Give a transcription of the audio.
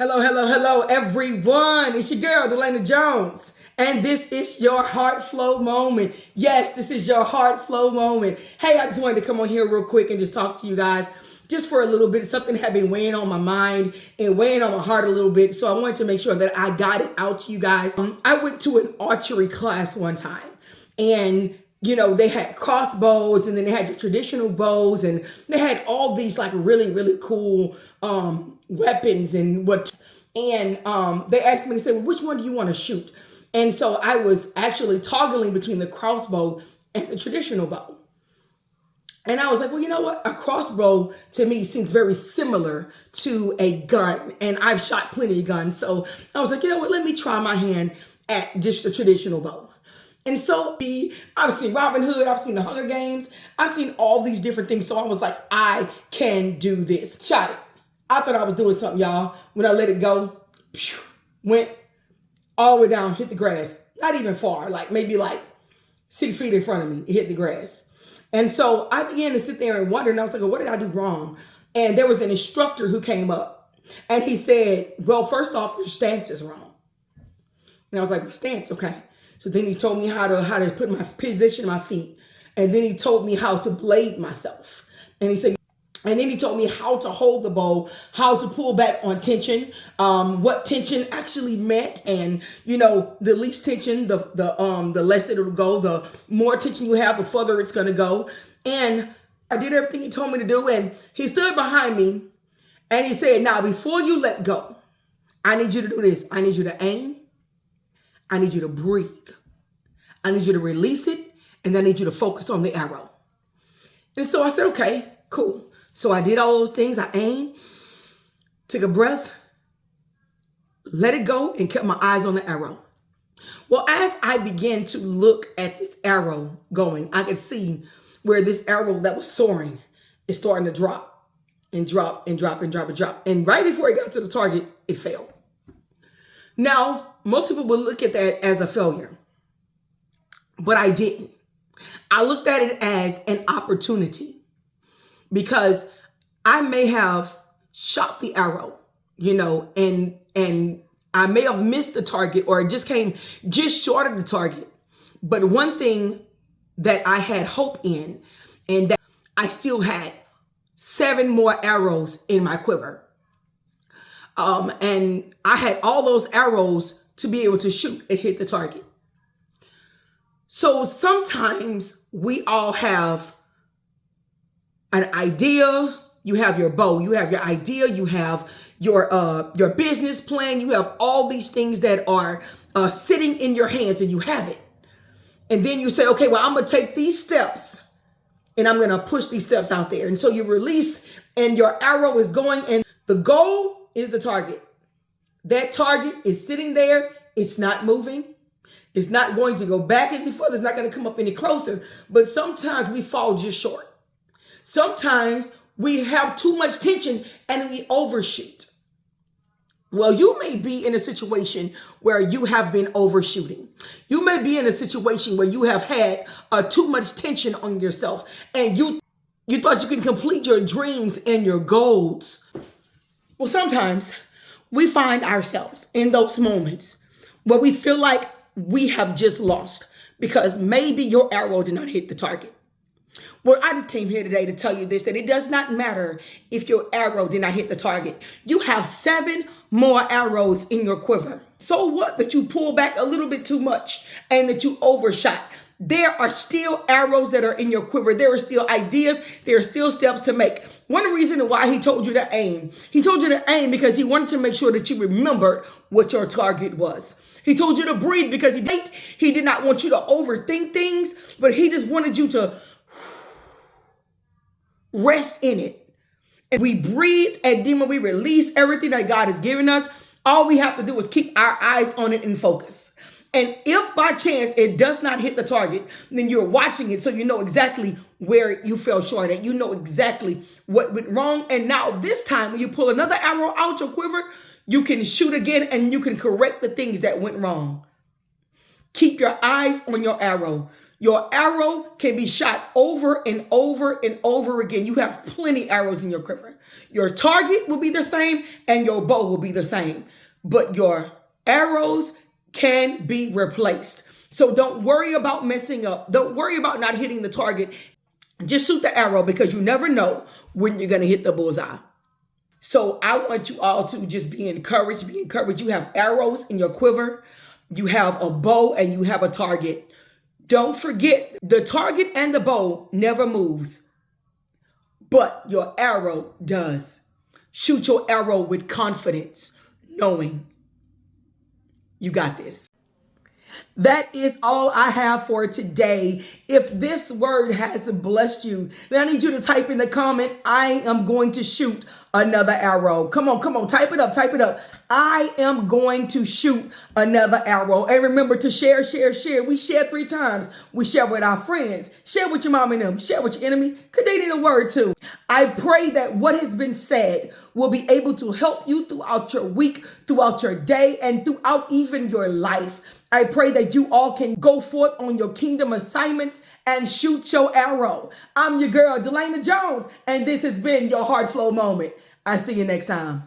Hello, hello, hello, everyone. It's your girl, Delana Jones. And this is your heart flow moment. Yes, this is your heart flow moment. Hey, I just wanted to come on here real quick and just talk to you guys just for a little bit. Something had been weighing on my mind and weighing on my heart a little bit. So I wanted to make sure that I got it out to you guys. I went to an archery class one time and they had crossbows and then they had the traditional bows and they had all these like really, really cool weapons and they asked me to say, well, which one do you want to shoot? And so I was actually toggling between the crossbow and the traditional bow. And I was like, well, you know what? A crossbow to me seems very similar to a gun. And I've shot plenty of guns. So I was like, you know what? Let me try my hand at just the traditional bow. And so I've seen Robin Hood, I've seen the Hunger Games, I've seen all these different things. So I was like, I can do this. Shot it. I thought I was doing something, y'all. When I let it go, went all the way down, hit the grass. Not even far, maybe 6 feet in front of me, it hit the grass. And so I began to sit there and wonder, and I was like, well, what did I do wrong? And there was an instructor who came up and he said, well, first off, your stance is wrong. And I was like, my stance, okay. So then he told me how to put my position my feet. And then he told me how to blade myself. And then he told me how to hold the bow, how to pull back on tension, what tension actually meant. And, the least tension, the less it'll go, the more tension you have, the further it's going to go. And I did everything he told me to do. And he stood behind me and he said, now, before you let go, I need you to do this. I need you to aim. I need you to breathe. I need you to release it. And then I need you to focus on the arrow. And so I said, okay, cool. So I did all those things. I aimed, took a breath, let it go, and kept my eyes on the arrow. Well, as I began to look at this arrow going, I could see where this arrow that was soaring is starting to drop and drop and drop and drop and drop. And right before it got to the target, it fell. Now, most people would look at that as a failure, but I didn't. I looked at it as an opportunity because I may have shot the arrow, and I may have missed the target or it just came just short of the target. But one thing that I had hope in, and that I still had 7 more arrows in my quiver. And I had all those arrows to be able to shoot and hit the target. So sometimes we all have an idea. You have your bow, you have your idea, you have your business plan, you have all these things that are sitting in your hands and you have it. And then you say, okay, well, I'm going to take these steps and I'm going to push these steps out there. And so you release and your arrow is going and the goal is the target. That target is sitting there. It's not moving. It's not going to go back any further. It's not going to come up any closer. But sometimes we fall just short. Sometimes we have too much tension and we overshoot. Well, you may be in a situation where you have been overshooting. You may be in a situation where you have had too much tension on yourself and you thought you can complete your dreams and your goals. Well, sometimes we find ourselves in those moments where we feel like we have just lost because maybe your arrow did not hit the target. Well, I just came here today to tell you this, that it does not matter if your arrow did not hit the target. You have 7 more arrows in your quiver. So what that you pull back a little bit too much and that you overshot? There are still arrows that are in your quiver. There are still ideas. There are still steps to make. One reason why he told you to aim. He told you to aim because he wanted to make sure that you remembered what your target was. He told you to breathe because he did not want you to overthink things, but he just wanted you to rest in it. And we breathe, and then when we release everything that God has given us, all we have to do is keep our eyes on it and focus. And if by chance it does not hit the target, then you're watching it so you know exactly where you fell short at. You know exactly what went wrong. And now this time when you pull another arrow out your quiver, you can shoot again and you can correct the things that went wrong. Keep your eyes on your arrow. Your arrow can be shot over and over and over again. You have plenty arrows in your quiver. Your target will be the same and your bow will be the same, but your arrows can be replaced. So don't worry about messing up. Don't worry about not hitting the target. Just shoot the arrow, because you never know when you're going to hit the bullseye. So I want you all to just be encouraged. Be encouraged. You have arrows in your quiver. You have a bow and you have a target. Don't forget, the target and the bow never moves, but your arrow does. Shoot your arrow with confidence, knowing you got this. That is all I have for today. If this word has blessed you, then I need you to type in the comment, I am going to shoot another arrow. Come on, type it up, type it up. I am going to shoot another arrow. And remember to share. We share 3 times. We share with our friends, share with your mom and them, share with your enemy, because they need a word too. I pray that what has been said will be able to help you throughout your week, throughout your day, and throughout even your life. I pray that you all can go forth on your kingdom assignments and shoot your arrow. I'm your girl, Delana Jones, and this has been your Heart Flow Moment. I see you next time.